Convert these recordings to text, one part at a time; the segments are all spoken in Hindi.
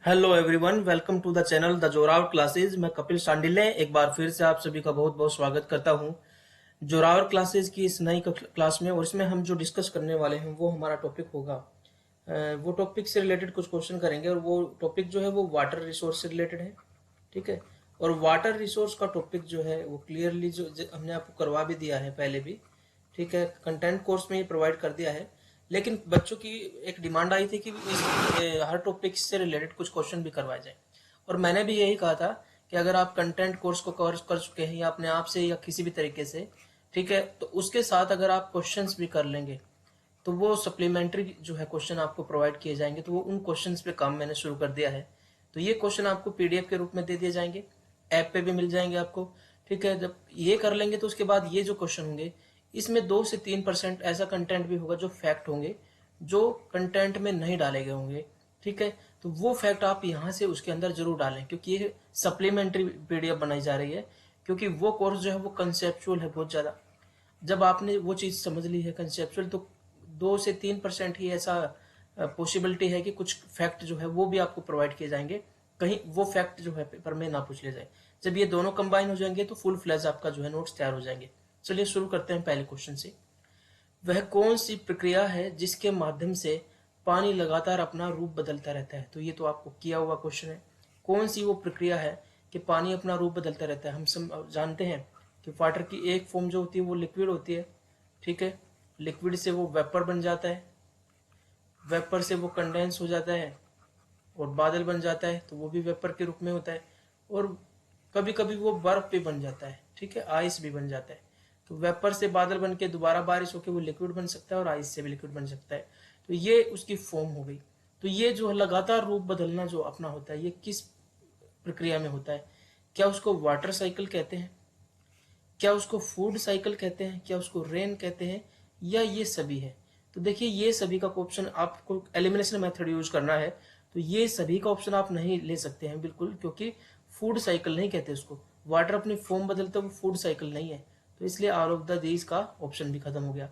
Hello everyone, welcome to the channel the Zoravar classes. मैं कपिल शांडिल्य एक बार फिर से आप सभी का बहुत बहुत स्वागत करता हूं जोरावर क्लासेज की इस नई क्लास में। और इसमें हम जो डिस्कस करने वाले हैं वो हमारा टॉपिक होगा, वो टॉपिक से रिलेटेड कुछ क्वेश्चन करेंगे। और वो टॉपिक जो है वो वाटर रिसोर्स से रिलेटेड है, ठीक है। और वाटर रिसोर्स का टॉपिक जो है वो क्लियरली जो हमने आपको करवा भी दिया है पहले भी, ठीक है, कंटेंट कोर्स में ही प्रोवाइड कर दिया है। लेकिन बच्चों की एक डिमांड आई थी कि हर टॉपिक से रिलेटेड कुछ क्वेश्चन भी करवाए जाए। और मैंने भी यही कहा था कि अगर आप कंटेंट कोर्स को कवर कर चुके हैं या अपने आप से या किसी भी तरीके से, ठीक है, तो उसके साथ अगर आप क्वेश्चंस भी कर लेंगे तो वो सप्लीमेंट्री जो है क्वेश्चन आपको प्रोवाइड किए जाएंगे। तो वो उन क्वेश्चंस पे काम मैंने शुरू कर दिया है। तो ये क्वेश्चन आपको पीडीएफ के रूप में दे दिए जाएंगे, ऐप पे भी मिल जाएंगे आपको, ठीक है। जब ये कर लेंगे तो उसके बाद ये जो क्वेश्चन होंगे इसमें 2 से 3% ऐसा कंटेंट भी होगा जो फैक्ट होंगे, जो कंटेंट में नहीं डाले गए होंगे, ठीक है। तो वो फैक्ट आप यहाँ से उसके अंदर जरूर डालें, क्योंकि ये सप्लीमेंट्री पीडीएफ बनाई जा रही है। क्योंकि वो कोर्स जो है वो कंसेप्चुअल है बहुत ज्यादा। जब आपने वो चीज समझ ली है कंसेप्चुअल, तो 2 से 3% ही ऐसा पॉसिबिलिटी है कि कुछ फैक्ट जो है वो भी आपको प्रोवाइड किए जाएंगे, कहीं वो फैक्ट जो है पेपर में ना पूछ ले जाए। जब ये दोनों कंबाइन हो जाएंगे तो फुल फ्लैज आपका जो है नोट्स तैयार हो जाएंगे। चलिए शुरू करते हैं पहले क्वेश्चन से। वह कौन सी प्रक्रिया है जिसके माध्यम से पानी लगातार अपना रूप बदलता रहता है? तो ये तो आपको किया हुआ क्वेश्चन है। कौन सी वो प्रक्रिया है कि पानी अपना रूप बदलता रहता है? हम सब जानते हैं कि वाटर की एक फॉर्म जो होती है वो लिक्विड होती है, ठीक है। लिक्विड से वो वेपर बन जाता है, वेपर से वो कंडेंस हो जाता है और बादल बन जाता है, तो वो भी वेपर के रूप में होता है। और कभी कभी वो बर्फ भी बन जाता है, ठीक है, आइस भी बन जाता है। तो वेपर से बादल बन के दोबारा बारिश होकर वो लिक्विड बन सकता है और आइस से भी लिक्विड बन सकता है। तो ये उसकी फॉर्म हो गई। तो ये जो लगातार रूप बदलना जो अपना होता है, ये किस प्रक्रिया में होता है? क्या उसको वाटर साइकिल कहते हैं, क्या उसको फूड साइकिल कहते हैं, क्या उसको रेन कहते हैं, या ये सभी है? तो देखिए, ये सभी का ऑप्शन आपको एलिमिनेशन मेथड यूज करना है, तो ये सभी का ऑप्शन आप नहीं ले सकते हैं बिल्कुल, क्योंकि फूड साइकिल नहीं कहते उसको। वाटर अपनी फॉर्म बदलता है, वो फूड साइकिल नहीं है। तो इसलिए आउट ऑफ द दीज का ऑप्शन भी खत्म हो गया।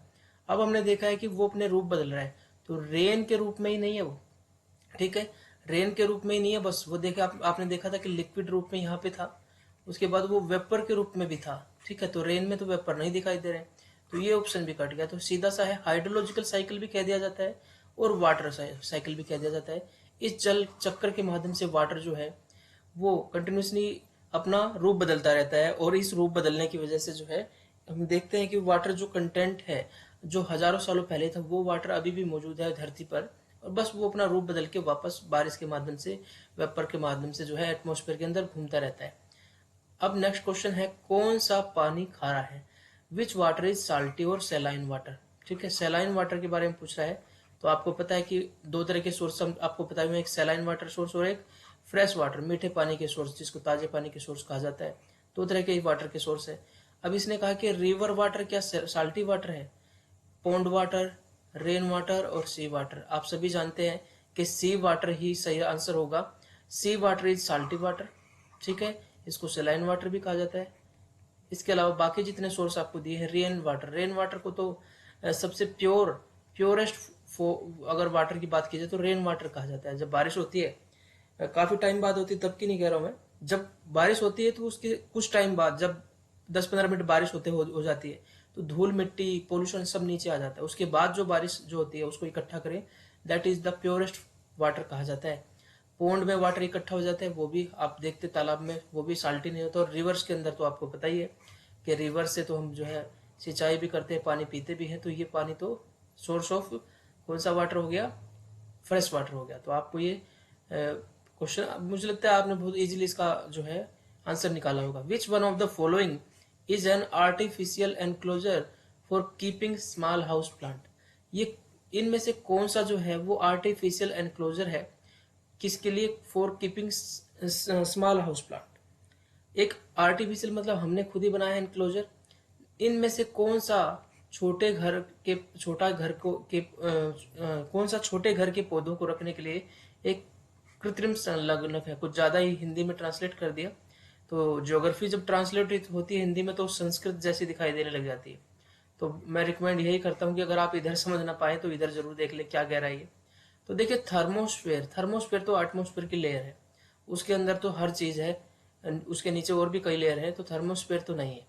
अब हमने देखा है कि वो अपने रूप बदल रहा है, तो रेन के रूप में ही नहीं है वो, ठीक है। रेन के रूप में ही नहीं है, बस वो देखा आपने देखा था कि लिक्विड रूप में यहाँ पे था, उसके बाद वो वेपर के रूप में भी था, ठीक है। तो रेन में तो वेपर नहीं दिखाई दे रहे, तो ये ऑप्शन भी कट गया। तो सीधा सा है, हाइड्रोलॉजिकल साइकिल भी कह दिया जाता है और वाटर साइकिल भी कह दिया जाता है। इस जल चक्र के माध्यम से वाटर जो है वो कंटिन्यूसली अपना रूप बदलता रहता है। और इस रूप बदलने की वजह से जो है हम देखते हैं कि वाटर जो कंटेंट है, जो हजारों सालों पहले था, वो वाटर अभी भी मौजूद है धरती पर। और बस वो अपना रूप बदल के वापस बारिश के माध्यम से, वेपर के माध्यम से जो है एटमॉस्फेयर के अंदर घूमता रहता है। अब नेक्स्ट क्वेश्चन है, कौन सा पानी खारा है? विच वाटर इज साल्टी और सेलाइन वाटर? ठीक है, सेलाइन वाटर के बारे में पूछ रहा है। तो आपको पता है कि दो तरह के सोर्स आपको पता है, एक सेलाइन वाटर सोर्स और एक फ्रेश वाटर, मीठे पानी के सोर्स, जिसको ताजे पानी के सोर्स कहा जाता है। दो तरह के वाटर के सोर्स है। अब इसने कहा कि रिवर वाटर क्या साल्टी वाटर है? पॉन्ड वाटर, रेन वाटर और सी वाटर। आप सभी जानते हैं कि सी वाटर ही सही आंसर होगा। सी वाटर इज साल्टी वाटर, ठीक है। इसको सेलाइन वाटर भी कहा जाता है। इसके अलावा बाकी जितने सोर्स आपको दिए हैं, रेन वाटर, रेन वाटर को तो सबसे प्योरेस्ट अगर वाटर की बात की जाए तो रेन वाटर कहा जाता है। जब बारिश होती है, काफी टाइम बाद होती है तब की नहीं कह रहा हूं मैं, जब बारिश होती है तो उसके कुछ टाइम बाद, जब 10-15 मिनट बारिश हो जाती है, तो धूल मिट्टी पोल्यूशन सब नीचे आ जाता है। उसके बाद जो बारिश जो होती है उसको इकट्ठा करें, that is the purest water कहा जाता है। पोन्ड में वाटर इकट्ठा हो जाता है, वो भी आप देखते तालाब में, वो भी साल्टी नहीं होता। और रिवर्स के अंदर तो आपको पता ही है कि रिवर से तो हम जो है सिंचाई भी करते हैं, पानी पीते भी हैं। तो ये पानी तो सोर्स ऑफ कौन सा वाटर हो गया? फ्रेश वाटर हो गया। तो आपको ये क्वेश्चन मुझे लगता है आपने बहुत इजीली इसका जो है आंसर निकाला होगा। Which one of the following is an artificial enclosure for keeping small house plant? ये इनमें से कौन सा जो है वो आर्टिफिशियल एनक्लोजर है, किसके लिए? For keeping small house plant. एक आर्टिफिशियल मतलब हमने खुद ही बनाया एनक्लोजर। इनमें से कौन सा छोटे घर के छोटा घर को के कौन सा छोटे घर के पौधों को रखने के लिए एक कृत्रिम संलग्नक है? कुछ ज्यादा ही हिंदी में ट्रांसलेट कर दिया। तो ज्योग्राफी जब ट्रांसलेट होती है हिंदी में तो संस्कृत जैसी दिखाई देने लग जाती है। तो मैं रिकमेंड यही करता हूँ कि अगर आप इधर समझ ना पाए तो इधर जरूर देख ले क्या कह रहा है ये। तो देखिए थर्मोस्फेयर, थर्मोस्फेयर तो एटमोस्फेयर की लेयर है, उसके अंदर तो हर चीज है, उसके नीचे और भी कई लेयर है, तो थर्मोस्फेयर तो नहीं है।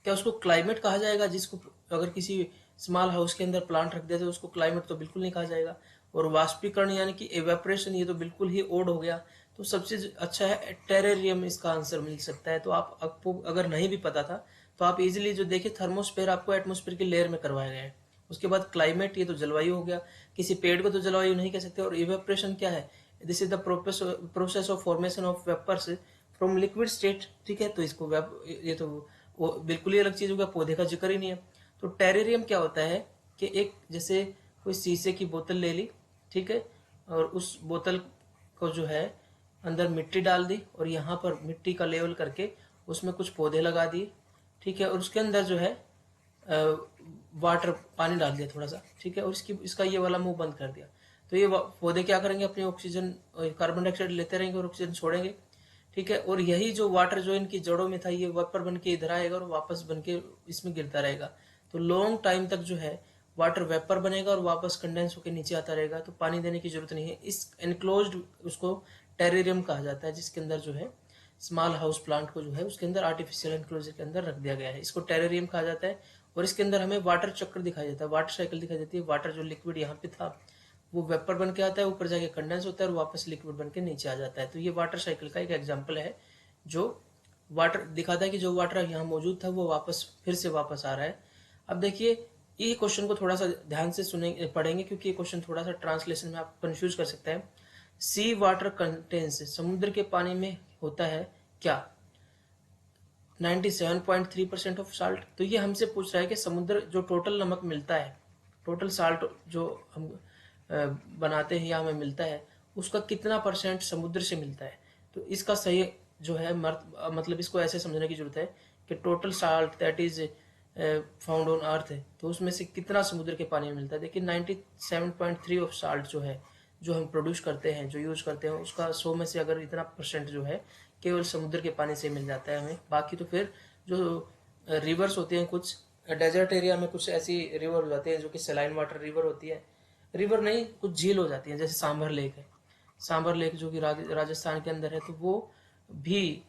क्या उसको क्लाइमेट कहा जाएगा? जिसको अगर किसी स्मॉल हाउस के अंदर प्लांट रख दिया तो उसको क्लाइमेट तो बिल्कुल नहीं कहा जाएगा। और वाष्पीकरण यानी कि एवेपोरेशन, ये तो बिल्कुल ही ओड हो गया। तो सबसे अच्छा है टेरेरियम, इसका आंसर मिल सकता है। तो आपको अगर नहीं भी पता था तो आप इजीली जो देखिए, थर्मोस्फेयर आपको एटमोस्फेयर की लेयर में करवाया गया है। उसके बाद क्लाइमेट, ये तो जलवायु हो गया, किसी पेड़ को तो जलवायु नहीं कह सकते। और इवेपोरेशन क्या है? This is the process of formation of vapours from liquid state. ठीक है, तो इसको ये तो वो बिल्कुल ही अलग चीज हो गया, पौधे का जिक्र ही नहीं है। तो टेरेरियम क्या होता है कि एक जैसे कोई शीशे की बोतल ले ली, ठीक है, और उस बोतल को जो है अंदर मिट्टी डाल दी और यहाँ पर मिट्टी का लेवल करके उसमें कुछ पौधे लगा दिए, ठीक है, और उसके अंदर जो है वाटर, पानी डाल दिया थोड़ा सा, ठीक है, और इसका ये वाला मुंह बंद कर दिया। तो ये पौधे क्या करेंगे? अपनी ऑक्सीजन, कार्बन डाइऑक्साइड लेते रहेंगे और ऑक्सीजन छोड़ेंगे, ठीक है। और यही जो वाटर जो इनकी जड़ों में था, ये वेपर बन के इधर आएगा और वापस बन के इसमें गिरता रहेगा। तो लॉन्ग टाइम तक जो है वाटर वेपर बनेगा और वापस कंडेंस होकर नीचे आता रहेगा। तो पानी देने की जरूरत नहीं है। इस एनक्लोज्ड, उसको टेरेरियम कहा जाता है, जिसके अंदर जो है स्मॉल हाउस प्लांट को जो है उसके अंदर आर्टिफिशियल एनक्लोजर के अंदर रख दिया गया है। इसको टेरेरियम कहा जाता है। और इसके अंदर हमें वाटर चक्र दिखाई देता है, वाटर साइकिल दिखाई देती है। वाटर जो लिक्विड यहाँ पे था वो वेपर बन के आता है, ऊपर जाके कंडेंस होता है और वापस लिक्विड बन के नीचे आ जाता है। तो ये वाटर साइकिल का एक एग्जाम्पल है, जो वाटर दिखाता है कि जो वाटर यहाँ मौजूद था वो वापस फिर से वापस आ रहा है। अब देखिए, ये क्वेश्चन को थोड़ा सा ध्यान से सुनेंगे, पढ़ेंगे, क्योंकि ये क्वेश्चन थोड़ा सा ट्रांसलेशन में आप कंफ्यूज कर सकता है। सी वाटर कंटेन्स, समुद्र के पानी में होता है क्या? 97.3% ऑफ साल्ट। तो ये हमसे पूछ रहा है कि समुद्र जो टोटल नमक मिलता है, टोटल साल्ट जो हम बनाते हैं या हमें मिलता है, उसका कितना परसेंट समुद्र से मिलता है। तो इसका सही जो है मतलब इसको ऐसे समझने की जरूरत है कि total salt that is found on earth है, तो उसमें से कितना समुद्र के पानी में मिलता है। देखिए 97.3 ऑफ साल्ट जो है, जो हम प्रोड्यूस करते हैं, जो यूज करते हैं, उसका 100 में से अगर इतना परसेंट जो है केवल समुद्र के पानी से मिल जाता है हमें। बाकी तो फिर जो रिवर्स होते हैं, कुछ डेजर्ट एरिया में कुछ ऐसी रिवर हो जाती है जो कि सलाइन वाटर रिवर होती है, रिवर नहीं, कुछ झील हो जाती है, जैसे सांभर लेक है। सांभर लेक जो कि राजस्थान के अंदर है, तो वो भी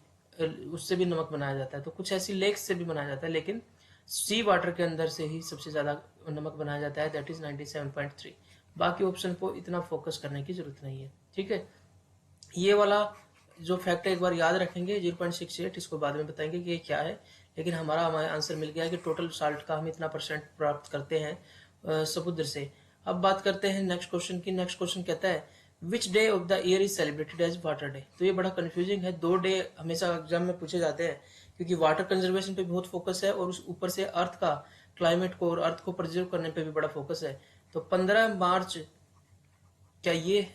उससे भी नमक बनाया जाता है। तो कुछ ऐसी लेक्स से भी बनाया जाता है, लेकिन सी वाटर के अंदर से ही सबसे ज्यादा नमक बनाया जाता है, दैट इज 97.3। बाकी ऑप्शन को इतना फोकस करने की जरूरत नहीं है, ठीक है। ये वाला जो फैक्ट है एक बार याद रखेंगे, 0.68, इसको बाद में बताएंगे कि ये क्या है। लेकिन हमारा आंसर मिल गया कि टोटल साल्ट का हम इतना परसेंट प्राप्त करते हैं समुद्र से। अब बात करते हैं नेक्स्ट क्वेश्चन की। नेक्स्ट क्वेश्चन कहता है which day of the year is celebrated as water day. तो ये बड़ा कंफ्यूजिंग है, 2 डे हमेशा एग्जाम में पूछे जाते हैं, क्योंकि वाटर कंजर्वेशन पे बहुत फोकस है और उस ऊपर से अर्थ का क्लाइमेट को और अर्थ को प्रिजर्व करने पे भी बड़ा फोकस है। तो 15 मार्च, क्या ये,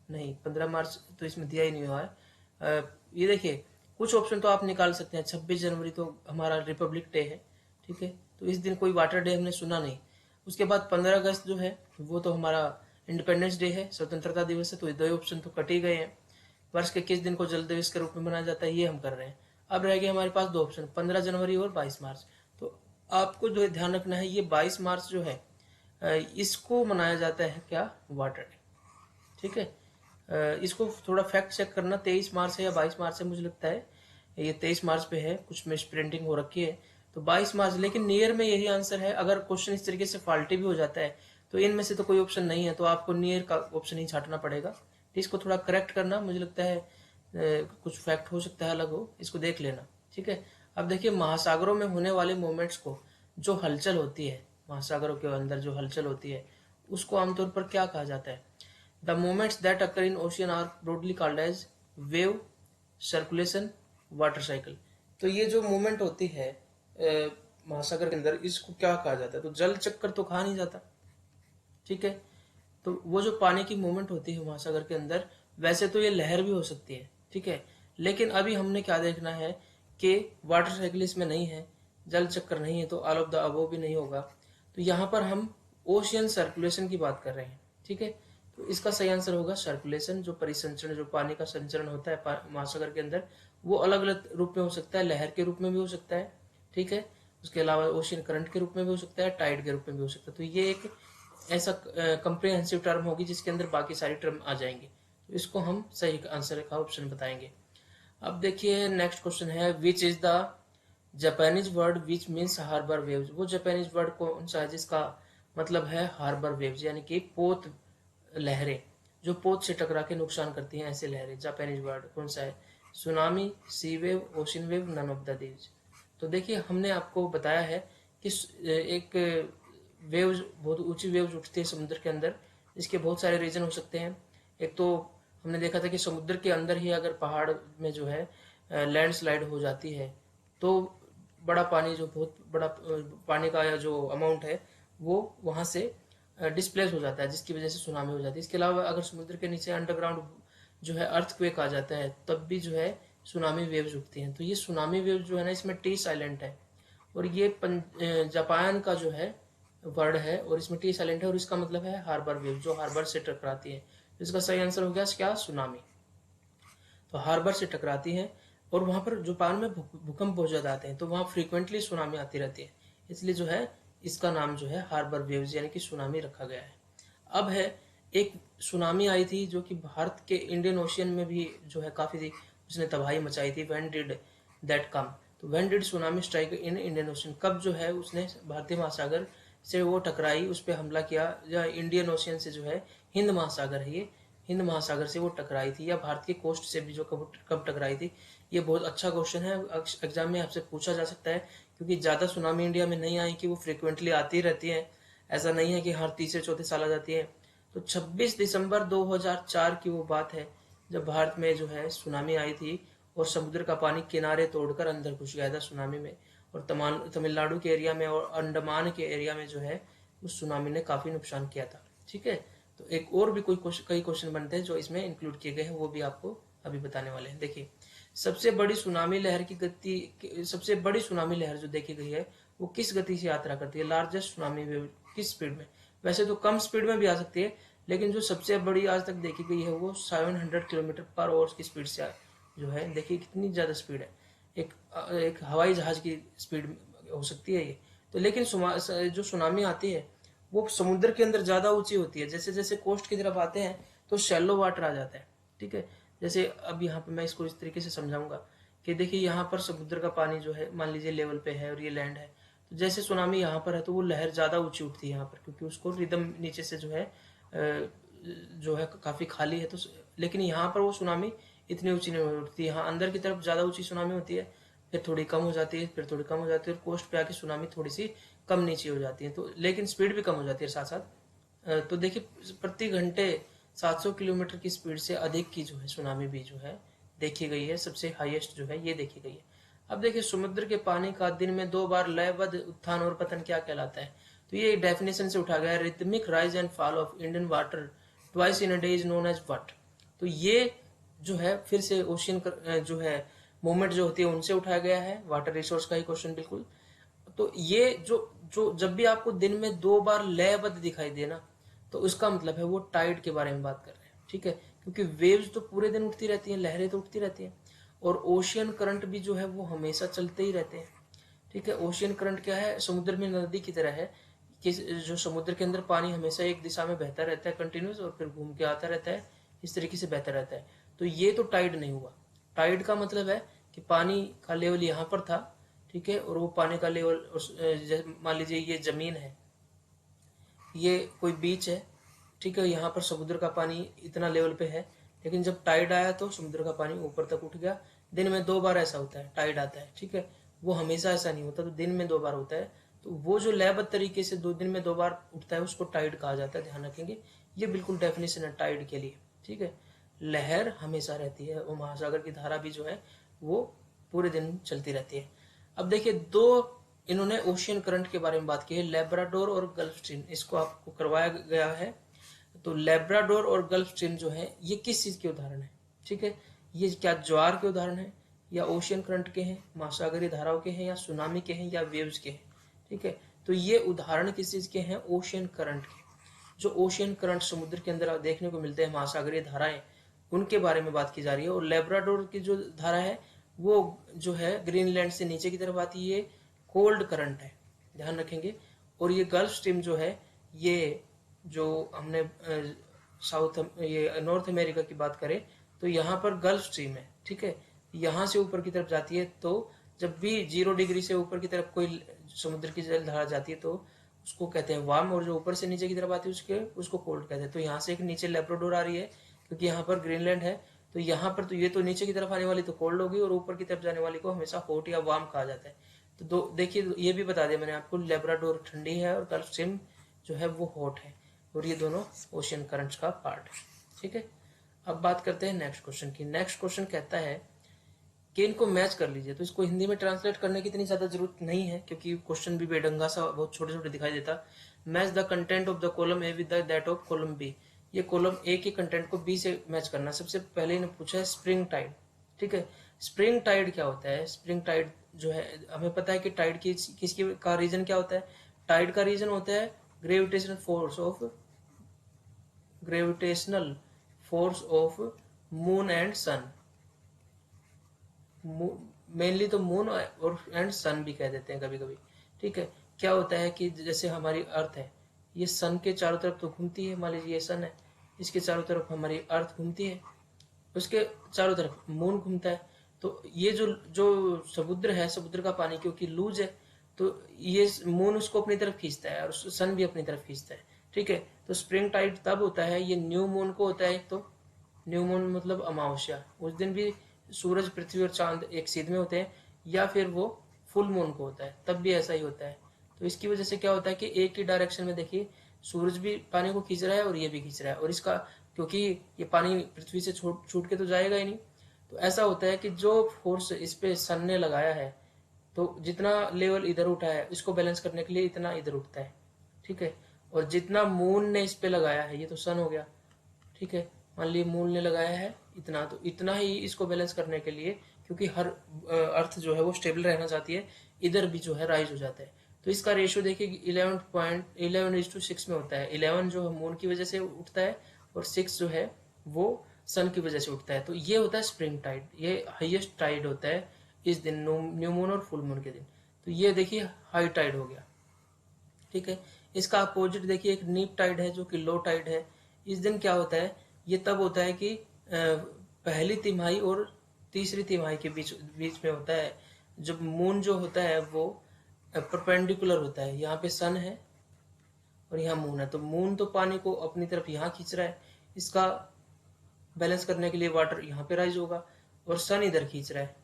नहीं 15 मार्च तो इसमें दिया ही नहीं हुआ है। ये देखिए, कुछ ऑप्शन तो आप निकाल सकते हैं। 26 जनवरी तो हमारा रिपब्लिक डे है, ठीक है, तो इस दिन कोई वाटर डे हमने सुना नहीं। उसके बाद 15 अगस्त जो है वो तो हमारा इंडिपेंडेंस डे है, स्वतंत्रता दिवस है, तो ये 2 ऑप्शन तो कट ही गए हैं। वर्ष के किस दिन को जल दिवस के रूप में मनाया जाता है, ये हम कर रहे हैं। अब रह गए हमारे पास 2 ऑप्शन, 15 जनवरी और 22 मार्च। तो आपको जो है ध्यान रखना है, ये 22 मार्च जो है इसको मनाया जाता है क्या? वाटर डे, ठीक है। इसको थोड़ा फैक्ट चेक करना, 23 मार्च है या 22 मार्च है, मुझे लगता है ये 23 मार्च पे है, कुछ मिस प्रिंटिंग हो रखी है, तो 22 मार्च। लेकिन नियर में यही आंसर है। अगर क्वेश्चन इस तरीके से फाल्टी भी हो जाता है तो इनमें से तो कोई ऑप्शन नहीं है, तो आपको नियर का ऑप्शन ही छाटना पड़ेगा। तो इसको थोड़ा करेक्ट करना, मुझे लगता है कुछ फैक्ट हो सकता है अलग हो, इसको देख लेना, ठीक है। अब देखिए, महासागरों में होने वाले मूवमेंट्स को, जो हलचल होती है महासागरों के अंदर जो हलचल होती है, उसको आमतौर पर क्या कहा जाता है? The movements that occur in ocean are broadly called as wave, circulation, water cycle। तो ये जो मूवमेंट होती है महासागर के अंदर, इसको क्या कहा जाता है? तो जल चक्कर तो कहा नहीं जाता, ठीक है। तो वो जो पानी की मूवमेंट होती है महासागर के अंदर, वैसे तो ये लहर भी हो सकती है, ठीक है, लेकिन अभी हमने क्या देखना है कि वाटर साइकिल इसमें नहीं है, जल चक्कर नहीं है, तो ऑल ऑफ द अबव भी नहीं होगा। तो यहाँ पर हम ओशियन सर्कुलेशन की बात कर रहे हैं, ठीक है। तो इसका सही आंसर होगा सर्कुलेशन। जो परिसंचरण, जो पानी का संचरण होता है महासागर के अंदर, वो अलग अलग रूप में हो सकता है, लहर के रूप में भी हो सकता है, ठीक है। उसके अलावा ओशियन करंट के रूप में भी हो सकता है, टाइड के रूप में भी हो सकता है। तो ये एक ऐसा कंप्रिहेंसिव टर्म होगी जिसके अंदर बाकी सारी टर्म आ जाएंगी। तो इसको हम सही आंसर का ऑप्शन बताएंगे। अब देखिए नेक्स्ट क्वेश्चन है, which is the Japanese word which means harbour waves. वो जापानीज वर्ड कौन सा है जिसका मतलब है हार्बर वेव्स, यानी कि पोत लहरें, जो पोत से टकरा के नुकसान करती हैं ऐसे लहरें। जापानीज वर्ड कौन सा है? Tsunami, sea wave, ocean wave, none of these दीज। तो देखिए हमने आपको बताया है कि एक वेव्स, बहुत ऊंची वेव्स उठती है समुद्र के अंदर। इसके बहुत सारे रीजन हो सकते हैं। एक तो हमने देखा था कि समुद्र के अंदर ही अगर पहाड़ में जो है लैंडस्लाइड हो जाती है तो बड़ा पानी, जो बहुत बड़ा पानी का जो अमाउंट है वो वहां से डिस्प्लेस हो जाता है, जिसकी वजह से सुनामी हो जाती है। इसके अलावा अगर समुद्र के नीचे अंडरग्राउंड जो है अर्थक्वेक आ जाता है तब भी जो है सुनामी वेव्स उठती हैं। तो ये सुनामी वेव्स जो है ना, इसमें टी साइलेंट है और ये जापान का जो है वर्ड है और इसमें टी साइलेंट है और इसका मतलब है हार्बर वेव, जो हार्बर से टकराती है। तो इसका सही आंसर हो गया क्या? सुनामी। तो हार्बर से टकराती हैं और वहां पर जापान में भूकंप बहुत ज्यादा आते हैं, तो वहां फ्रीक्वेंटली सुनामी आती रहती है, इसलिए जो है इसका नाम जो है हार्बर वेव्स यानी कि सुनामी रखा गया है। अब है एक सुनामी आई थी जो कि भारत के इंडियन ओशियन में भी जो है काफी थी, उसने तबाही मचाई थी। When did that come? तो when did tsunami strike in Indian Ocean? कब जो है उसने भारतीय महासागर से वो टकराई, उस पर हमला किया, या इंडियन ओशियन से जो है हिंद महासागर है ये, हिंद महासागर से वो टकराई थी, या भारत की कोस्ट से भी जो कब टकराई थी? ये बहुत अच्छा क्वेश्चन है, एग्जाम में आपसे पूछा जा सकता है, क्योंकि ज्यादा सुनामी इंडिया में नहीं आई कि वो फ्रिक्वेंटली आती रहती है, ऐसा नहीं है कि हर तीसरे चौथे साल आ जाती है। तो 26 दिसंबर 2004 की वो बात है जब भारत में जो है सुनामी आई थी और समुद्र का पानी किनारे तोड़कर अंदर घुस गया था सुनामी में, और तमिलनाडु के एरिया में और अंडमान के एरिया में जो है उस सुनामी ने काफी नुकसान किया था। ठीक है, तो एक और भी कई क्वेश्चन बनते हैं जो इसमें इंक्लूड किए गए हैं, वो भी आपको अभी बताने वाले हैं। देखिए सबसे बड़ी सुनामी लहर की गति, सबसे बड़ी सुनामी लहर जो देखी गई है वो किस गति से यात्रा करती है? लार्जेस्ट सुनामी वेव किस स्पीड में? वैसे तो कम स्पीड में भी आ सकती है, लेकिन जो सबसे बड़ी आज तक देखी गई है वो 700 किलोमीटर पर आवर की स्पीड से जो है, देखिए कितनी ज्यादा स्पीड है, एक हवाई जहाज की स्पीड हो सकती है ये। तो लेकिन जो सुनामी आती है वो समुद्र के अंदर ज्यादा ऊंची होती है, जैसे जैसे कोस्ट की तरफ आते हैं तो शैलो वाटर आ जाता है। ठीक है, जैसे अब यहाँ पे मैं इसको इस तरीके से समझाऊंगा कि देखिए यहाँ पर समुद्र का पानी जो है मान लीजिए लेवल पे है और ये लैंड है, तो जैसे सुनामी यहाँ पर है तो वो लहर ज्यादा ऊंची उठती है यहाँ पर, क्योंकि उसको रिदम नीचे से जो है काफी खाली है। तो लेकिन यहाँ पर वो सुनामी इतनी ऊंची नहीं उठती, यहाँ अंदर की तरफ ज्यादा ऊंची सुनामी होती है, फिर थोड़ी कम हो जाती है, फिर थोड़ी कम हो जाती है, और कोस्ट पे आके सुनामी थोड़ी सी कम नीचे हो जाती है, तो लेकिन स्पीड भी कम हो जाती है साथ साथ। तो देखिए प्रति घंटे 700 किलोमीटर की स्पीड से अधिक की जो है सुनामी भी जो है देखी गई है, सबसे हाईएस्ट जो है ये देखी गई है। अब देखिए समुद्र के पानी का दिन में 2 बार लयबद्ध उत्थान और पतन क्या कहलाता है? तो ये डेफिनेशन से उठा गया है, rhythmic rise and fall of Indian water twice in a day is known as what? तो ये जो है फिर से ओशियन जो है मूवमेंट जो होती है उनसे उठाया गया है, वाटर रिसोर्स का ही क्वेश्चन बिल्कुल। तो ये जो जो जब भी आपको दिन में 2 बार लयबद्ध दिखाई दे ना, तो उसका मतलब है वो टाइड के बारे में बात कर रहे हैं। ठीक है, क्योंकि वेव्स तो पूरे दिन उठती रहती हैं, लहरें तो उठती रहती हैं, और ओशियन करंट भी जो है वो हमेशा चलते ही रहते हैं। ठीक है, ओशियन करंट क्या है? समुद्र में नदी की तरह है कि जो समुद्र के अंदर पानी हमेशा एक दिशा में बहता रहता है कंटिन्यूस, और फिर घूम के आता रहता है, इस तरीके से बहता रहता है। तो ये तो टाइड नहीं हुआ। टाइड का मतलब है कि पानी का लेवल यहाँ पर था, ठीक है, और वो पानी का लेवल मान लीजिए ये जमीन है, ये कोई बीच है, ठीक है, यहाँ पर समुद्र का पानी इतना लेवल पे है, लेकिन जब टाइड आया तो समुद्र का पानी ऊपर तक उठ गया। दिन में 2 बार ऐसा होता है, टाइड आता है, ठीक है, वो हमेशा ऐसा नहीं होता, तो दिन में 2 बार होता है। तो वो जो लयबद्ध तरीके से 2 दिन में 2 बार उठता है उसको टाइड कहा जाता है, ध्यान रखेंगे, ये बिल्कुल डेफिनेशन है टाइड के लिए। ठीक है, लहर हमेशा रहती है और महासागर की धारा भी जो है वो पूरे दिन चलती रहती है। अब देखिए दो इन्होंने ओशियन करंट के बारे में बात की है, लेब्राडोर और गल्फ स्ट्रीम, इसको आपको करवाया गया है। तो लेब्राडोर और गल्फ स्ट्रीम जो है ये किस चीज के उदाहरण है? ठीक है, ये क्या ज्वार के उदाहरण है, या ओशियन करंट के हैं, महासागरीय धाराओं के हैं, या सुनामी के हैं, या वेव्स के हैं? ठीक है, तो ये उदाहरण किस चीज के हैं? ओशियन करंट के। जो ओशियन करंट समुद्र के अंदर देखने को मिलते हैं, महासागरीय धाराएं, उनके बारे में बात की जा रही है। और लेब्राडोर की जो धारा है वो जो है ग्रीनलैंड से नीचे की तरफ आती है, कोल्ड करंट है, ध्यान रखेंगे। और ये गल्फ स्ट्रीम जो है ये जो हमने साउथ ये नॉर्थ अमेरिका की बात करें तो यहाँ पर गल्फ स्ट्रीम है, ठीक है। यहाँ से ऊपर की तरफ जाती है, तो जब भी 0 डिग्री से ऊपर की तरफ कोई समुद्र की जल धारा जाती है तो उसको कहते हैं वार्म, और जो ऊपर से नीचे की तरफ आती है उसको कोल्ड कहते हैं। तो यहाँ से एक नीचे लेब्राडोर आ रही है क्योंकि यहाँ पर ग्रीनलैंड है, तो यहाँ पर तो ये तो नीचे की तरफ आने वाली तो कोल्ड होगी, और ऊपर की तरफ जाने वाली को हमेशा हॉट या वार्म कहा जाता है। तो दो देखिए, ये भी बता दिया मैंने आपको, लेब्राडोर ठंडी है और गल्फ स्ट्रीम जो है वो हॉट है, और ये दोनों ओशियन करंट्स का पार्ट है, ठीक है। अब बात करते हैं नेक्स्ट क्वेश्चन की। नेक्स्ट क्वेश्चन कहता है कि इनको मैच कर लीजिए। तो इसको हिंदी में ट्रांसलेट करने की इतनी ज्यादा जरूरत नहीं है क्योंकि क्वेश्चन भी बेढंगा सा बहुत छोटे छोटे दिखाई देता। Match the content of the column A with that of column B. ये कॉलम ए के कंटेंट को बी से मैच करना। सबसे पहले इन्हें पूछा है स्प्रिंग टाइड, ठीक है। स्प्रिंग टाइड क्या होता है? स्प्रिंग टाइड जो है, हमें पता है कि टाइड की किसकी का रीजन क्या होता है। टाइड का रीजन होता है gravitational force of moon and sun. Mainly तो मून और एंड सन भी कह देते हैं कभी कभी, ठीक है। क्या होता है कि जैसे हमारी अर्थ है, ये सन के चारों तरफ तो घूमती है। मान लीजिए ये सन है, इसके चारों तरफ हमारी अर्थ घूमती है, उसके चारों तरफ मून घूमता है। तो ये जो जो समुद्र है, समुद्र का पानी क्योंकि लूज है, तो ये मून उसको अपनी तरफ खींचता है और सन भी अपनी तरफ खींचता है, ठीक है। तो स्प्रिंग टाइड तब होता है, ये न्यू मून को होता है। एक तो न्यू मून मतलब अमावस्या, उस दिन भी सूरज पृथ्वी और चांद एक सीध में होते हैं, या फिर वो फुल मून को होता है तब भी ऐसा ही होता है। तो इसकी वजह से क्या होता है कि एक ही डायरेक्शन में देखिए सूरज भी पानी को खींच रहा है और ये भी खींच रहा है, और इसका क्योंकि ये पानी पृथ्वी से छूट के तो जाएगा ही नहीं, तो ऐसा होता है कि जो फोर्स इस पे सन ने लगाया है, तो जितना लेवल इधर उठा है इसको बैलेंस करने के लिए इतना इधर उठता है, ठीक है। और जितना मून ने इस पे लगाया है, ये तो सन हो गया, ठीक है। मान लीजिए मून ने लगाया है इतना, तो इतना ही इसको बैलेंस करने के लिए, क्योंकि हर अर्थ जो है वो स्टेबल रहना चाहती है, इधर भी जो है राइज हो जाता है। तो इसका रेशियो देखिए 11.11:6 में होता है। 11 जो है मून की वजह से उठता है और 6 जो है वो सन की वजह से उठता है। तो ये होता है स्प्रिंग टाइड, ये हाईएस्ट टाइड होता है इस दिन, न्यू मून और फुल मून के दिन। तो ये देखिए हाई टाइड हो गया, ठीक है। इसका अपोजिट देखिए एक नीप टाइड है जो कि लो टाइड है। इस दिन क्या होता है, ये तब होता है कि पहली तिमाही और तीसरी तिमाही के बीच बीच में होता है, जब मून जो होता है वो परपेंडिकुलर होता है। यहाँ पे सन है और यहाँ मून है, तो मून तो पानी को अपनी तरफ यहाँ खींच रहा है, इसका बैलेंस करने के लिए वाटर यहाँ पे राइज होगा, और सन इधर खींच रहा है,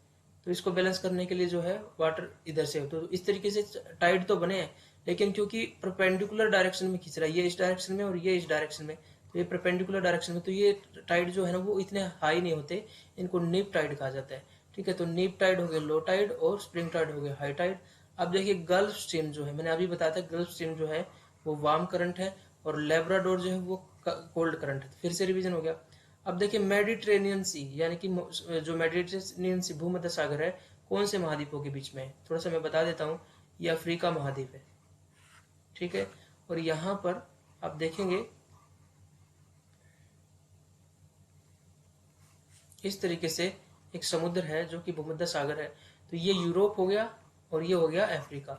तो इसको बैलेंस करने के लिए जो है वाटर इधर से। तो इस तरीके से टाइड तो बने हैं, लेकिन क्योंकि परपेंडिकुलर डायरेक्शन में खींच रहा है, ये इस डायरेक्शन में और ये इस डायरेक्शन में, तो ये परपेंडिकुलर डायरेक्शन में, तो ये टाइड जो है ना वो इतने हाई नहीं होते, इनको नीप टाइड कहा जाता है, ठीक है। तो नीप टाइड हो गया लो टाइड और स्प्रिंग टाइड हो गया हाई टाइड। अब देखिए गल्फ स्ट्रीम जो है, मैंने अभी बताया था गल्फ स्ट्रीम जो है वो वार्म करंट है, और लेब्राडोर जो है वो कोल्ड करंट है। फिर से रिवीजन हो गया। अब देखिए मेडिटेरेनियन सी, यानी कि जो मेडिटेरेनियन सी भूमध्य सागर है, कौन से महाद्वीपों के बीच में है? थोड़ा सा मैं बता देता हूँ, ये अफ्रीका महाद्वीप है, ठीक है। और यहाँ पर आप देखेंगे इस तरीके से एक समुद्र है जो कि भूमध्य सागर है। तो ये यूरोप हो गया और ये हो गया अफ्रीका।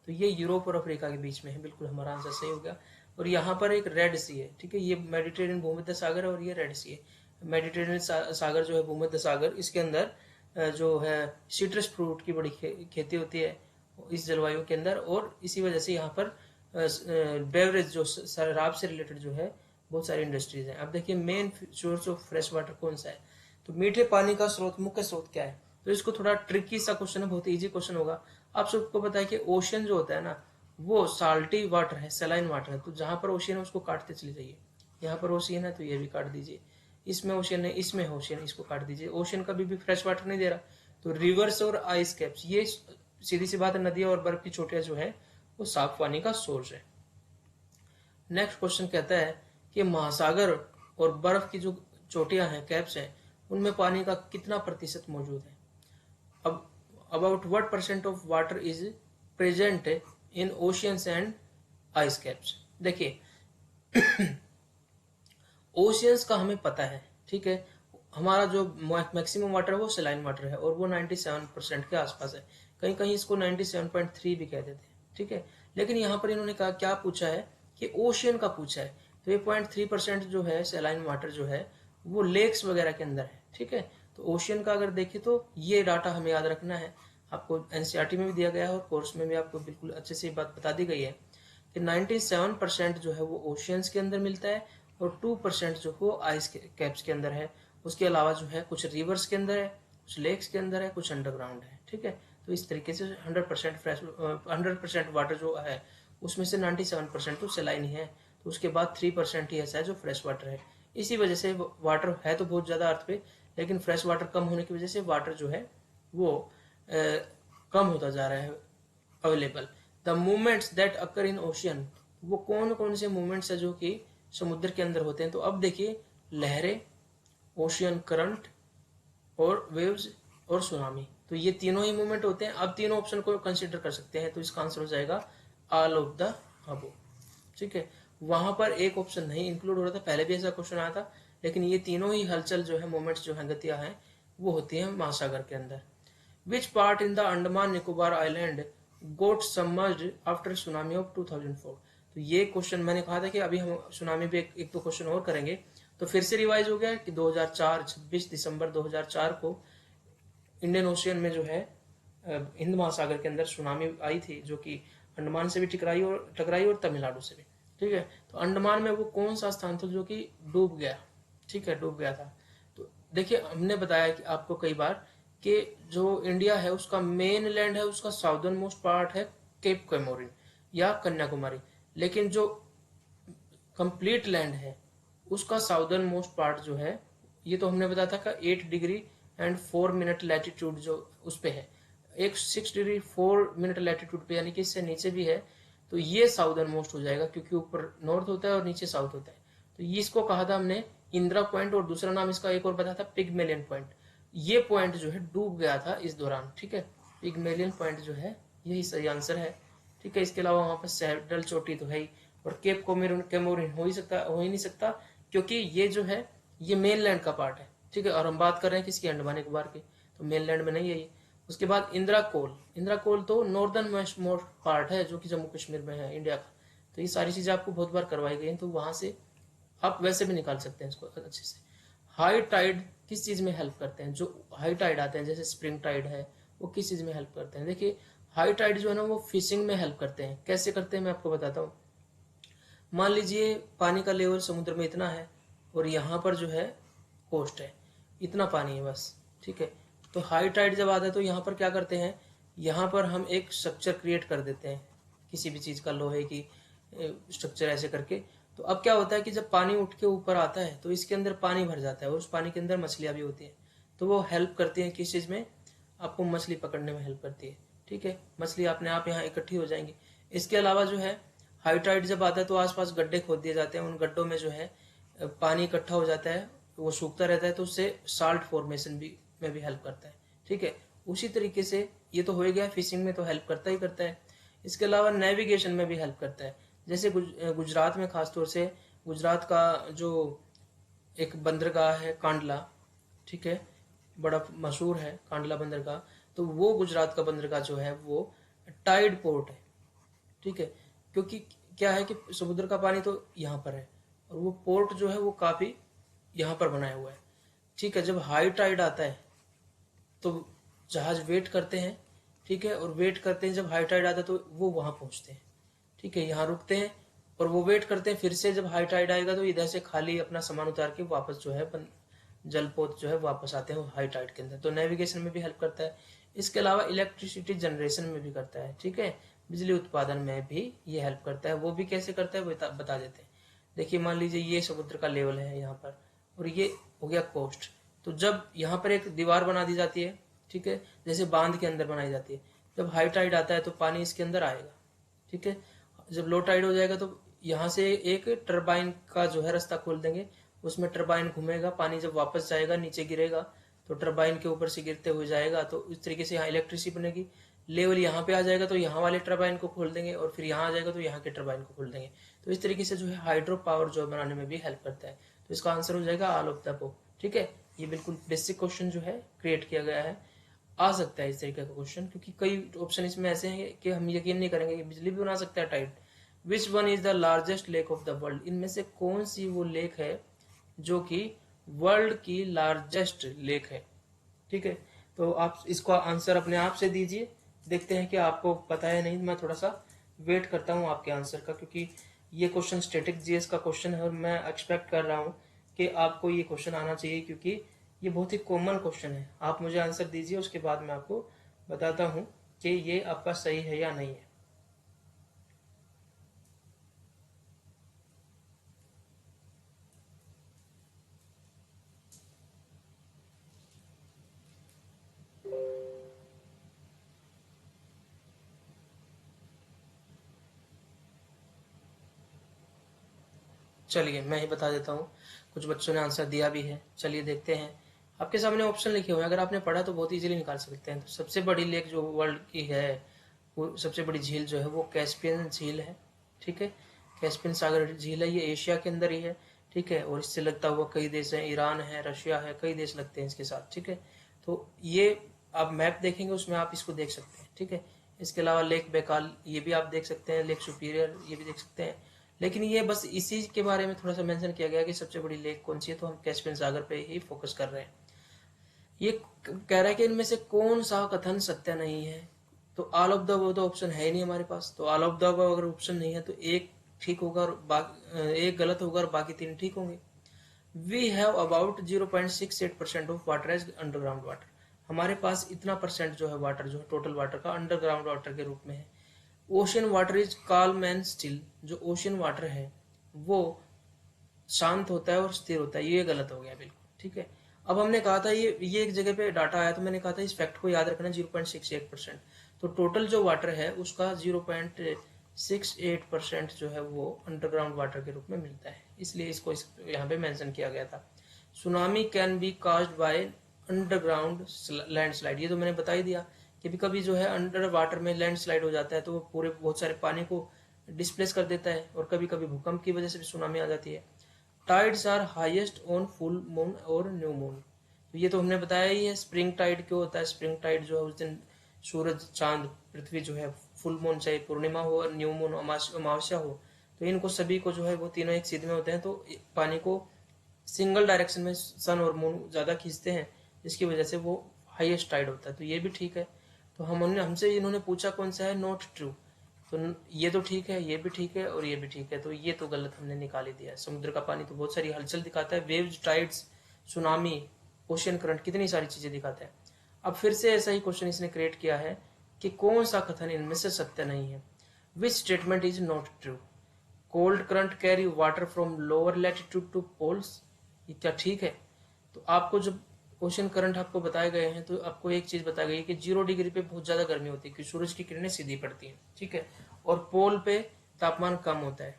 तो ये यूरोप और अफ्रीका के बीच में है, बिल्कुल हमारा आंसर सही हो गया। और यहाँ पर एक रेड सी है, ठीक है। ये मेडिटेरेनियन भूमध्य सागर है और ये रेड सी है। मेडिटेरेनियन सागर जो है भूमध्य सागर, इसके अंदर जो है सिट्रस फ्रूट की बड़ी खेती होती है इस जलवायु के अंदर, और इसी वजह से यहाँ पर बेवरेज जो शराब से रिलेटेड जो है बहुत सारी इंडस्ट्रीज हैं। अब देखिए main source of fresh water कौन सा है? तो मीठे पानी का स्रोत, मुख्य स्रोत क्या है? तो इसको थोड़ा ट्रिकी सा क्वेश्चन है, बहुत इजी क्वेश्चन होगा। आप सबको पता है कि ओशियन जो होता है ना वो साल्टी वाटर है, सलाइन वाटर है। तो जहां पर ओशियन है उसको काटते चले जाइए। यहाँ पर ओशियन है तो ये भी काट दीजिए, इसमें ओशियन है, इसमें ओशियन, इसको काट दीजिए। ओशियन कभी भी फ्रेश वाटर नहीं दे रहा। तो रिवर्स और आइस कैप्स, ये सीधी सी बात है, नदियां और बर्फ की चोटियां जो है वो साफ पानी का सोर्स है। नेक्स्ट क्वेश्चन कहता है कि महासागर और बर्फ की जो चोटियां हैं, कैप्स हैं, उनमें पानी का कितना प्रतिशत मौजूद है? अब about what percent of water is present in oceans and ice caps? देखिए ओशियंस का हमें पता है, ठीक है। हमारा जो मैक्सिमम वाटर है वो सलाइन वाटर है और वो 97% के आसपास है। कहीं कहीं इसको 97.3 भी कह देते हैं, ठीक है। लेकिन यहाँ पर इन्होंने कहा क्या पूछा है कि ओशियन का पूछा है। तो ये 0.3% जो है सैलाइन वाटर जो है वो लेक्स वगैरह के अंदर है। ठीक है, तो ओशियन का अगर देखें तो ये डाटा हमें याद रखना है। आपको एनसीईआरटी में भी दिया गया है और कोर्स में भी आपको बिल्कुल अच्छे से बात बता दी गई है कि 97% जो है वो ओशियंस के अंदर मिलता है और 2% जो वो आइस कैप्स के अंदर है। उसके अलावा जो है कुछ रिवर्स के अंदर है, कुछ लेक्स के अंदर है, कुछ अंडरग्राउंड है। ठीक है, तो इस तरीके से 100% फ्रेश 100% वाटर जो है उसमें से 97% तो सैलाइन ही है, तो उसके बाद 3% ही ऐसा है जो फ्रेश वाटर है। इसी वजह से वाटर है तो बहुत ज़्यादा अर्थ पे, लेकिन फ्रेश वाटर कम होने की वजह से वाटर जो है वो कम होता जा रहा है available. The movements that occur in ocean, वो कौन कौन से मूवमेंट्स है जो कि समुद्र के अंदर होते हैं। तो अब देखिए, लहरें, ओशियन करंट और वेव्स और सुनामी, तो ये तीनों ही मूवमेंट होते हैं। अब तीनों ऑप्शन को कंसिडर कर सकते हैं, तो इसका आंसर हो जाएगा ऑल ऑफ द अबव। ठीक है, वहां पर एक ऑप्शन नहीं इंक्लूड हो रहा था, पहले भी ऐसा क्वेश्चन आया था, लेकिन ये तीनों ही हलचल जो है, मूवमेंट्स जो है, गतियां हैं, वो होती हैं महासागर के अंदर। Which part in the Andaman Nicobar island got submerged after tsunami of 2004। तो ये क्वेश्चन मैंने कहा था कि अभी हम सुनामी पे एक दो क्वेश्चन और करेंगे, तो फिर से रिवाइज हो गया कि 2004 26 दिसंबर 2004 को इंडियन ओशियन में जो है हिंद महासागर के अंदर सुनामी आई थी, जो कि अंडमान से भी टकराई और तमिलनाडु से भी। ठीक है, तो अंडमान में वो कौन सा स्थान था जो कि डूब गया। ठीक है, डूब गया था। तो देखिए, हमने बताया कि आपको कई बार कि जो इंडिया है उसका मेन लैंड है, उसका साउदर्न मोस्ट पार्ट है केप कोमोरिन या कन्याकुमारी, लेकिन जो कंप्लीट लैंड है उसका साउदर्न मोस्ट पार्ट जो है, ये तो हमने बताया था का 8 डिग्री एंड 4 मिनट लैटिट्यूड जो उस पे है, एक 6 डिग्री 4 मिनट लैटिट्यूड पे, यानी कि इससे नीचे भी है, तो ये साउदर्न मोस्ट हो जाएगा, क्योंकि ऊपर नॉर्थ होता है और नीचे साउथ होता है। तो ये इसको कहा था हमने इंदिरा पॉइंट, और दूसरा नाम इसका एक और बताया था पिगमेलियन पॉइंट। ये पॉइंट जो है डूब गया था इस दौरान। ठीक है, पिगमेलियन पॉइंट जो है यही सही आंसर है। ठीक है, इसके अलावा वहां पर सैडल चोटी तो है ही, और केप कैमोरिन हो ही नहीं सकता, क्योंकि ये जो है ये मेनलैंड का पार्ट है। ठीक है, और हम बात कर रहे हैं किसकी, अंडमान निकोबार की, तो मेनलैंड में नहीं है ये। उसके बाद इंदिरा कोल तो नॉर्दर्न मोस्ट पार्ट है जो कि जम्मू कश्मीर में है इंडिया का। तो ये सारी चीजें आपको बहुत बार करवाई गई हैं, तो वहां से आप वैसे भी निकाल सकते हैं इसको अच्छे से। हाई टाइड किस चीज में हेल्प करते हैं, जो हाई टाइड आते हैं जैसे स्प्रिंग टाइड है, वो किस चीज में हेल्प करते हैं। देखिए, हाई टाइड जो है ना वो फिशिंग में हेल्प करते हैं। कैसे करते हैं मैं आपको बताता हूँ। मान लीजिए पानी का लेवल समुद्र में इतना है और यहाँ पर जो है कोस्ट है, इतना पानी है बस। ठीक है, तो हाई टाइड जब आता है तो यहाँ पर क्या करते हैं, यहाँ पर हम एक स्ट्रक्चर क्रिएट कर देते हैं किसी भी चीज का, लोहे की स्ट्रक्चर ऐसे करके। तो अब क्या होता है कि जब पानी उठ के ऊपर आता है तो इसके अंदर पानी भर जाता है और उस पानी के अंदर मछलियां भी होती हैं। तो वो हेल्प करती हैं किस चीज में, आपको मछली पकड़ने में हेल्प करती है। ठीक है, मछली अपने आप यहाँ इकट्ठी हो जाएंगी। इसके अलावा जो है हाई टाइड जब आता है तो आसपास गड्ढे खोद दिए जाते हैं, उन गड्ढों में जो है पानी इकट्ठा हो जाता है, वो सूखता रहता है, तो उससे साल्ट फॉर्मेशन भी में भी हेल्प करता है। ठीक है, उसी तरीके से ये तो हो गया, फिशिंग में तो हेल्प करता ही करता है। इसके अलावा नेविगेशन में भी हेल्प करता है। जैसे गुजरात में खासतौर से, गुजरात का जो एक बंदरगाह है कांडला, ठीक है, बड़ा मशहूर है कांडला बंदरगाह, तो वो गुजरात का बंदरगाह जो है वो टाइड पोर्ट है। ठीक है, क्योंकि क्या है कि समुद्र का पानी तो यहाँ पर है और वो पोर्ट जो है वो काफी यहाँ पर बनाया हुआ है। ठीक है, जब हाई टाइड आता है तो जहाज वेट करते हैं। ठीक है, और वेट करते हैं, जब हाई टाइड आता है तो वो वहां पहुंचते हैं। ठीक है, यहाँ रुकते हैं और वो वेट करते हैं, फिर से जब हाई टाइड आएगा तो इधर से खाली अपना सामान उतार के वापस जो है जलपोत जो है वापस आते हैं हाई टाइड के अंदर। तो नेविगेशन में भी हेल्प करता है। इसके अलावा इलेक्ट्रिसिटी जनरेशन में भी करता है। ठीक है, बिजली उत्पादन में भी ये हेल्प करता है। वो भी कैसे करता है वो बता देते हैं। देखिए, मान लीजिए ये समुद्र का लेवल है यहाँ पर और ये हो गया कोस्ट। तो जब यहाँ पर एक दीवार बना दी जाती है, ठीक है, जैसे बांध के अंदर बनाई जाती है, जब हाई टाइड आता है तो पानी इसके अंदर आएगा। ठीक है, जब लो टाइड हो जाएगा तो यहाँ से एक टरबाइन का जो है रास्ता खोल देंगे, उसमें टरबाइन घूमेगा, पानी जब वापस जाएगा नीचे गिरेगा तो टरबाइन के ऊपर से गिरते हुए जाएगा, तो इस तरीके से यहाँ इलेक्ट्रिसिटी बनेगी। लेवल यहाँ पे आ जाएगा तो यहाँ वाले टरबाइन को खोल देंगे और फिर यहाँ आ जाएगा तो यहाँ के टरबाइन को खोल देंगे। तो इस तरीके से जो है हाइड्रो पावर जो बनाने में भी हेल्प करता है। तो इसका आंसर हो जाएगा ऑल ऑफ द अबव। ठीक है, ये बिल्कुल बेसिक क्वेश्चन जो है क्रिएट किया गया है। आ सकता है इस तरीके का क्वेश्चन, क्योंकि कई ऑप्शन इसमें ऐसे हैं कि हम यकीन नहीं करेंगे कि बिजली भी बना सकता है tide, which one is the largest lake of the world, इनमें से कौन सी वो लेक है जो कि वर्ल्ड की लार्जेस्ट लेक है। ठीक है, तो आप इसका आंसर अपने आप से दीजिए, देखते हैं कि आपको पता है नहीं। मैं थोड़ा सा वेट करता हूँ आपके आंसर का, क्योंकि ये क्वेश्चन स्टैटिक जीएस का क्वेश्चन है और मैं एक्सपेक्ट कर रहा हूँ कि आपको ये क्वेश्चन आना चाहिए, क्योंकि ये बहुत ही कॉमन क्वेश्चन है। आप मुझे आंसर दीजिए, उसके बाद मैं आपको बताता हूँ कि ये आपका सही है या नहीं है। चलिए मैं ही बता देता हूँ, कुछ बच्चों ने आंसर दिया भी है। चलिए देखते हैं, आपके सामने ऑप्शन लिखे हुए हैं, अगर आपने पढ़ा तो बहुत इजीली निकाल सकते हैं। तो सबसे बड़ी लेक जो वर्ल्ड की है, वो सबसे बड़ी झील जो है वो कैस्पियन झील है। ठीक है, कैस्पियन सागर झील है, ये एशिया के अंदर ही है। ठीक है, और इससे लगता हुआ कई देश हैं, ईरान है, रशिया है, कई देश लगते हैं इसके साथ। ठीक है, तो ये आप मैप देखेंगे उसमें आप इसको देख सकते हैं। ठीक है, इसके अलावा लेक बेकाल ये भी आप देख सकते हैं, लेक सुपीरियर ये भी देख सकते हैं। लेकिन ये बस इसी के बारे में थोड़ा सा मेंशन किया गया कि सबसे बड़ी लेक कौन सी है, तो हम कैस्पियन सागर पे ही फोकस कर रहे हैं। ये कह रहा है कि इनमें से कौन सा कथन सत्य नहीं है, तो all of the above option है ही नहीं हमारे पास। तो ऑल ऑफ द अबव अगर ऑप्शन नहीं है तो एक ठीक होगा और एक गलत होगा और बाकी तीन ठीक होंगे। We have about 0.68% of water as underground water, हमारे पास इतना परसेंट जो है वाटर, जो है टोटल वाटर का, अंडरग्राउंड वाटर के रूप में है। Ocean water is calm and still, जो ओशन वाटर है वो शांत होता है और स्थिर होता है, ये गलत हो गया बिल्कुल। ठीक है, अब हमने कहा था ये एक जगह पे डाटा आया, तो मैंने कहा था इस फैक्ट को याद रखना, 0.68%। तो टोटल जो वाटर है उसका 0.68% जो है वो अंडरग्राउंड वाटर के रूप में मिलता है, इसलिए इसको यहाँ पे मेंशन किया गया था। Tsunami can be caused by underground landslide, ये तो मैंने बता ही दिया कि कभी जो है अंडर वाटर में लैंडस्लाइड हो जाता है, तो वो पूरे बहुत सारे पानी को डिस्प्लेस कर देता है, और कभी कभी भूकंप की वजह से भी सुनामी आ जाती है। Tides are highest on full moon और न्यू मून, तो ये तो हमने बताया ही है। स्प्रिंग टाइड क्यों होता है, स्प्रिंग टाइड जो है उस दिन सूरज चांद पृथ्वी जो है फुल मून चाहे पूर्णिमा हो और न्यू मून अमावस्या हो, तो इनको सभी को जो है वो तीनों एक सीध में होते हैं, तो पानी को सिंगल डायरेक्शन में सन और मून ज्यादा खींचते हैं, जिसकी वजह से वो हाईएस्ट टाइड होता है। तो ये भी ठीक है। तो हमसे इन्होंने पूछा कौन सा है, नॉट ट्रू, तो ये तो ठीक है, ये भी ठीक है और ये भी ठीक है, तो ये तो गलत हमने निकाल ही दिया है। समुद्र का पानी तो बहुत सारी हलचल दिखाता है, waves, tides, tsunami, ocean current, कितनी सारी चीजें दिखाता है। अब फिर से ऐसा ही क्वेश्चन इसने क्रिएट किया है कि कौन सा कथन इनमें से सत्य नहीं है। Which statement is not true, cold current carry water from lower latitude to poles, ये क्या ठीक है? तो आपको जब ओशन करंट आपको बताए गए हैं, तो आपको एक चीज बताई गई है कि 0 डिग्री पे बहुत ज्यादा गर्मी होती है, क्योंकि सूरज की किरणें सीधी पड़ती हैं। ठीक है, और पोल पे तापमान कम होता है।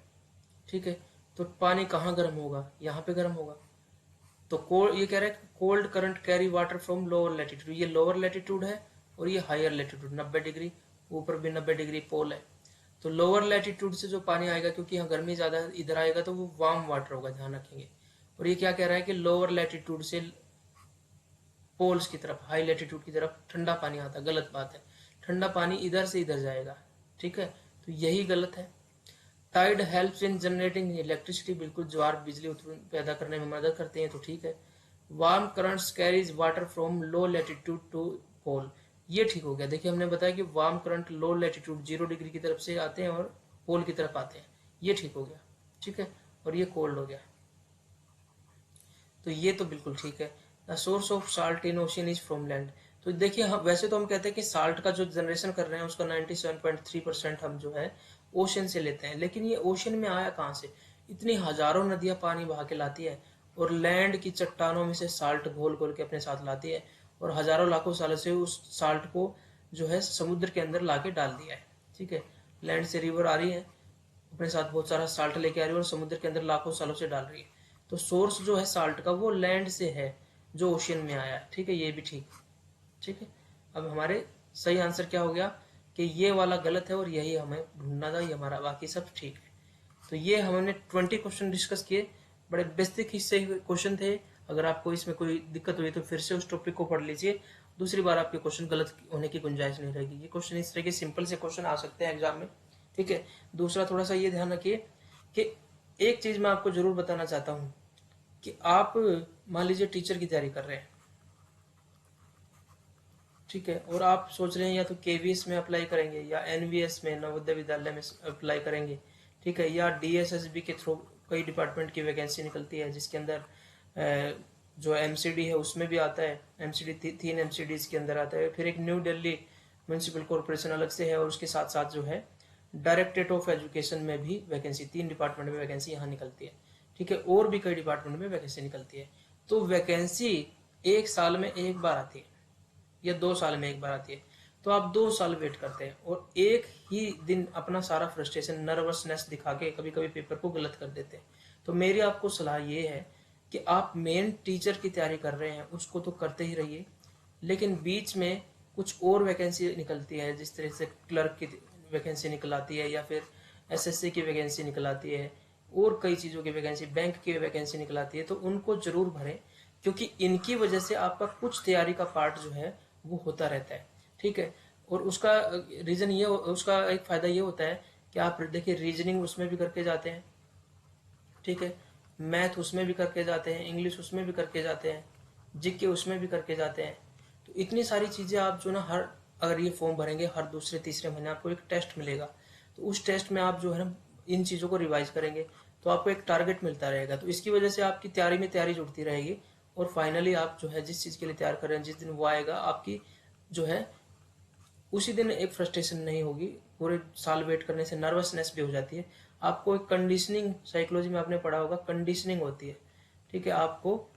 ठीक है, तो पानी कहाँ गर्म होगा, यहाँ पे गर्म होगा। तो ये कह रहा है cold current carry water from lower latitude, ये लोअर लैटिट्यूड है और ये हायर लैटिट्यूड 90 डिग्री, ऊपर भी 90 डिग्री पोल है। तो लोअर लैटिट्यूड से जो पानी आएगा, क्योंकि यहाँ गर्मी ज्यादा इधर आएगा, तो वो वार्म वाटर होगा, ध्यान रखेंगे। और ये क्या कह रहा है कि लोअर लैटिट्यूड से पोल्स की तरफ, हाई लैटिट्यूड की तरफ ठंडा पानी आता है, गलत बात है। ठंडा पानी इधर से इधर जाएगा। ठीक है, तो यही गलत है। Tide helps in generating electricity, बिल्कुल ज्वार बिजली पैदा करने में मदद करते हैं, तो ठीक है। Warm currents carries water from low latitude to pole, ये ठीक हो गया। देखिए हमने बताया कि warm current low latitude 0 degree की तरफ से आते हैं और पोल की तरफ आते हैं, ये ठीक हो गया। ठीक है, और ये कोल्ड हो गया, तो ये तो बिल्कुल ठीक है। The source of salt in ocean is from land, तो देखिए वैसे तो हम कहते हैं कि साल्ट का जो जनरेशन कर रहे हैं उसका 97.3% हम जो है ओशन से लेते हैं, लेकिन ये ओशन में आया कहाँ से? इतनी हजारों नदियां पानी बहा के लाती है और लैंड की चट्टानों में से साल्ट घोल घोल के अपने साथ लाती है, और हजारों लाखों सालों से उस साल्ट को जो है समुद्र के अंदर लाके डाल दिया है। ठीक है, लैंड से रिवर आ रही है, अपने साथ बहुत सारा साल्ट लेके आ रही है और समुद्र के अंदर लाखों सालों से डाल रही है। तो सोर्स जो है साल्ट का वो लैंड से है, जो ओशियन में आया है। ठीक है, ये भी ठीक। ठीक है, अब हमारे सही आंसर क्या हो गया कि ये वाला गलत है और यही हमें ढूंढना था, ये हमारा, बाकी सब ठीक है। तो ये हमने 20 क्वेश्चन डिस्कस किए, बड़े बेसिक हिस्से क्वेश्चन थे। अगर आपको इसमें कोई दिक्कत हुई तो फिर से उस टॉपिक को पढ़ लीजिए, दूसरी बार आपके क्वेश्चन गलत होने की गुंजाइश नहीं रहेगी। ये क्वेश्चन इस तरह के सिंपल से क्वेश्चन आ सकते हैं एग्जाम में, ठीक है। दूसरा थोड़ा सा ये ध्यान रखिए कि एक चीज मैं आपको जरूर बताना चाहता हूं कि आप मान लीजिए टीचर की तैयारी कर रहे हैं, ठीक है, और आप सोच रहे हैं या तो केवीएस में अप्लाई करेंगे या एनवीएस में, नवोदय विद्यालय में अप्लाई करेंगे, ठीक है, या डीएसएसबी के थ्रू कई डिपार्टमेंट की वैकेंसी निकलती है जिसके अंदर जो एमसीडी है उसमें भी आता है, एमसीडी 3 एमसीडी के अंदर आता है, फिर एक न्यू दिल्ली म्यूनिसिपल कॉरपोरेशन अलग से है, और उसके साथ साथ जो है डायरेक्टरेट ऑफ एजुकेशन में भी वैकेंसी, 3 डिपार्टमेंट में वैकेंसी यहाँ निकलती है, ठीक है, और भी कई डिपार्टमेंट में वैकेंसी निकलती है। तो वैकेंसी एक साल में एक बार आती है या 2 साल में एक बार आती है, तो आप 2 साल वेट करते हैं और एक ही दिन अपना सारा फ्रस्ट्रेशन, नर्वसनेस दिखा के कभी कभी पेपर को गलत कर देते हैं। तो मेरी आपको सलाह ये है कि आप मेन टीचर की तैयारी कर रहे हैं उसको तो करते ही रहिए, लेकिन बीच में कुछ और वैकेंसी निकलती है, जिस तरह से क्लर्क की वैकेंसी निकल आती है या फिर एसएससी की वैकेंसी निकल आती है और कई चीज़ों की वैकेंसी, बैंक की वैकेंसी निकल आती है, तो उनको जरूर भरें, क्योंकि इनकी वजह से आपका कुछ तैयारी का पार्ट जो है वो होता रहता है, ठीक है। और उसका रीजन ये, उसका एक फायदा ये होता है कि आप देखिए रीजनिंग उसमें भी करके जाते हैं, ठीक है, मैथ उसमें भी करके जाते हैं, इंग्लिश उसमें भी करके जाते हैं, जीके उसमें भी करके जाते हैं। तो इतनी सारी चीज़ें आप जो ना हर, अगर ये फॉर्म भरेंगे हर दूसरे तीसरे महीने आपको एक टेस्ट मिलेगा, तो उस टेस्ट में आप जो है ना इन चीज़ों को रिवाइज करेंगे तो आपको एक टारगेट मिलता रहेगा, तो इसकी वजह से आपकी तैयारी में तैयारी जुड़ती रहेगी और फाइनली आप जो है जिस चीज़ के लिए तैयार कर रहे हैं जिस दिन वो आएगा आपकी जो है उसी दिन एक फ्रस्ट्रेशन नहीं होगी, पूरे साल वेट करने से नर्वसनेस भी हो जाती है। आपको एक कंडीशनिंग, साइकोलॉजी में आपने पढ़ा होगा, कंडीशनिंग होती है, ठीक है, आपको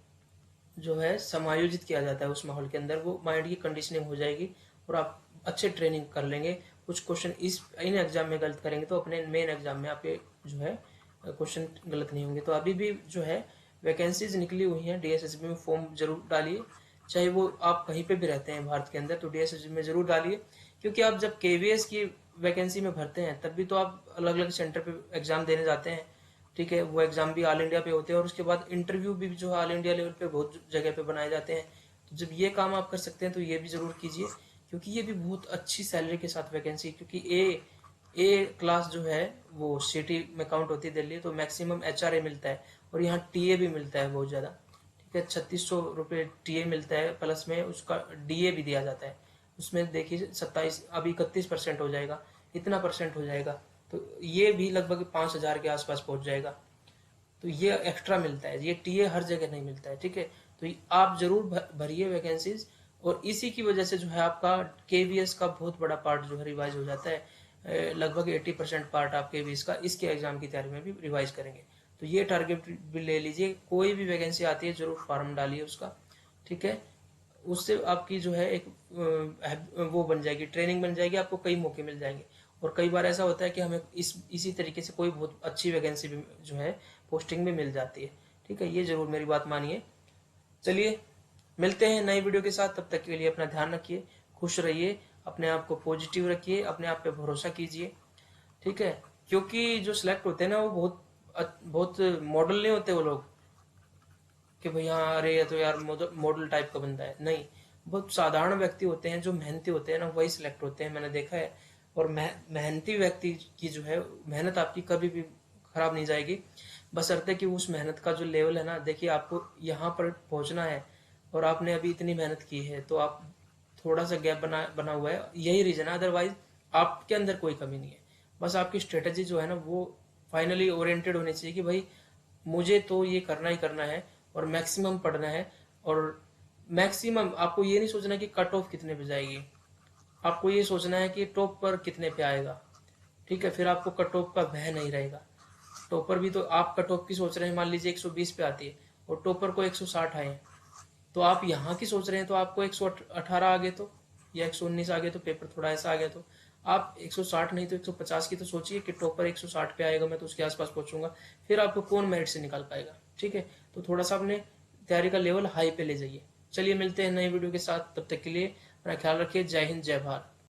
जो है समायोजित किया जाता है उस माहौल के अंदर, वो माइंड की कंडीशनिंग हो जाएगी और आप अच्छे ट्रेनिंग कर लेंगे। कुछ क्वेश्चन इन एग्जाम में गलत करेंगे तो अपने मेन एग्जाम में आपके जो है क्वेश्चन गलत नहीं होंगे। तो अभी भी जो है वैकेंसीज निकली हुई हैं, डीएसएसबी में फॉर्म जरूर डालिए, चाहे वो आप कहीं पे भी रहते हैं भारत के अंदर, तो डीएसएसबी में जरूर डालिए, क्योंकि आप जब केवीएस की वैकेंसी में भरते हैं तब भी तो आप अलग अलग सेंटर पे एग्जाम देने जाते हैं, ठीक है, वो एग्जाम भी ऑल इंडिया पे होते हैं और उसके बाद इंटरव्यू भी जो ऑल इंडिया लेवल पे बहुत जगह पे बनाए जाते हैं। तो जब ये काम आप कर सकते हैं तो ये भी जरूर कीजिए, क्योंकि ये भी बहुत अच्छी सैलरी के साथ वैकेंसी, क्योंकि ए क्लास जो है वो सिटी में काउंट होती है दिल्ली, तो मैक्सिमम एचआरए मिलता है और यहाँ टीए भी मिलता है बहुत ज़्यादा, ठीक है, 3600 रुपये टीए मिलता है, प्लस में उसका डीए भी दिया जाता है, उसमें देखिए 27, अभी 31% हो जाएगा, इतना परसेंट हो जाएगा, तो ये भी लगभग 5000 के आसपास पहुंच जाएगा। तो ये एक्स्ट्रा मिलता है, ये टीए हर जगह नहीं मिलता है, ठीक है। तो आप जरूर भरिए वैकेंसीज, और इसी की वजह से जो है आपका केवीएस का बहुत बड़ा पार्ट जो है रिवाइज हो जाता है, लगभग 80% पार्ट आप केवीएस का इसके एग्जाम की तैयारी में भी रिवाइज करेंगे। तो ये टारगेट भी ले लीजिए, कोई भी वैकेंसी आती है जरूर फॉर्म डालिए उसका, ठीक है, उससे आपकी जो है एक वो बन जाएगी, ट्रेनिंग बन जाएगी, आपको कई मौके मिल जाएंगे। और कई बार ऐसा होता है कि हमें इसी तरीके से कोई बहुत अच्छी वैकेंसी भी जो है पोस्टिंग में मिल जाती है, ठीक है, ये जरूर मेरी बात मानिए। चलिए मिलते हैं नई वीडियो के साथ, तब तक के लिए अपना ध्यान रखिए, खुश रहिए, अपने आप को पॉजिटिव रखिए, अपने आप पे भरोसा कीजिए, ठीक है, क्योंकि जो सिलेक्ट होते हैं ना वो बहुत मॉडल नहीं होते वो लोग कि भाई हाँ अरे ये तो यार मॉडल टाइप का बंदा है, नहीं, बहुत साधारण व्यक्ति होते हैं जो मेहनती होते हैं ना, वही सिलेक्ट होते हैं, मैंने देखा है। और मेहनती व्यक्ति की जो है मेहनत आपकी कभी भी खराब नहीं जाएगी, बशर्ते कि उस मेहनत का जो लेवल है ना, देखिए आपको यहाँ पर पहुंचना है और आपने अभी इतनी मेहनत की है, तो आप थोड़ा सा गैप बना हुआ है, यही रीजन है, अदरवाइज आपके अंदर कोई कमी नहीं है। बस आपकी स्ट्रेटेजी जो है ना वो फाइनली ओरिएंटेड होनी चाहिए कि भाई मुझे तो ये करना ही करना है और मैक्सिमम पढ़ना है, और मैक्सिमम आपको ये नहीं सोचना कि कट ऑफ कितने पे जाएगी, आपको ये सोचना है कि टॉप पर कितने पे आएगा, ठीक है, फिर आपको कट ऑफ का भय नहीं रहेगा। टॉपर भी तो आप कट ऑफ की सोच रहे हैं, मान लीजिए 120 पे आती है और टॉपर को 160 आए, तो आप यहाँ की सोच रहे हैं तो आपको 118 आ गए तो, या 119 आ गए तो, पेपर थोड़ा ऐसा आ गया तो आप 160 नहीं तो 150 की तो सोचिए कि टॉपर 160 पे आएगा, मैं तो उसके आसपास पहुंचूंगा, फिर आपको कौन मेरिट से निकाल पाएगा, ठीक है। तो थोड़ा सा अपने तैयारी का लेवल हाई पे ले जाइए। चलिए मिलते हैं नई वीडियो के साथ, तब तक के लिए अपना ख्याल रखिए, जय हिंद जय भारत।